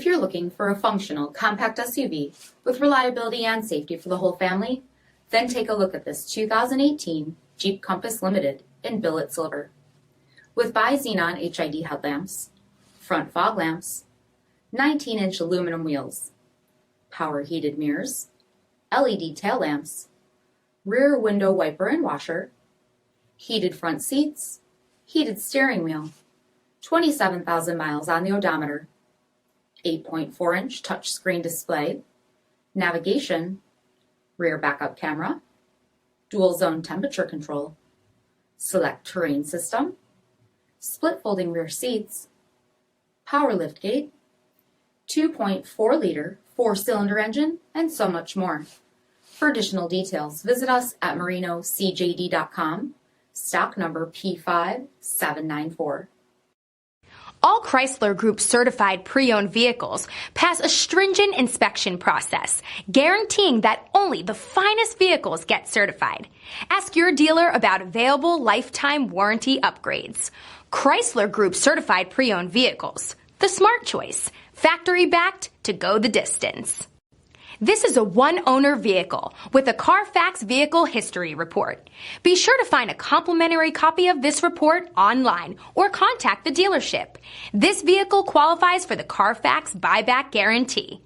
you're looking for a functional, compact SUV with reliability and safety for the whole family, then take a look at this 2018 Jeep Compass Limited in billet silver. With BI-XENON HID headlamps, front fog lamps, 19-inch aluminum wheels, power heated mirrors, LED tail lamps, rear window wiper and washer, heated front seats, heated steering wheel, 27,000 miles on the odometer, 8.4-inch touchscreen display, navigation, rear backup camera, dual zone temperature control, select terrain system, split folding rear seats, power liftgate, 2.4-liter 4-cylinder engine, and so much more. For additional details, visit us at marinocjd.com, stock number P5794. All Chrysler Group certified pre-owned vehicles pass a stringent inspection process, guaranteeing that only the finest vehicles get certified. Ask your dealer about available lifetime warranty upgrades. Chrysler Group certified pre-owned vehicles, the smart choice, factory backed to go the distance. This is a one-owner vehicle with a CARFAX vehicle history report. Be sure to find a complimentary copy of this report online or contact the dealership. This vehicle qualifies for the CARFAX buyback guarantee.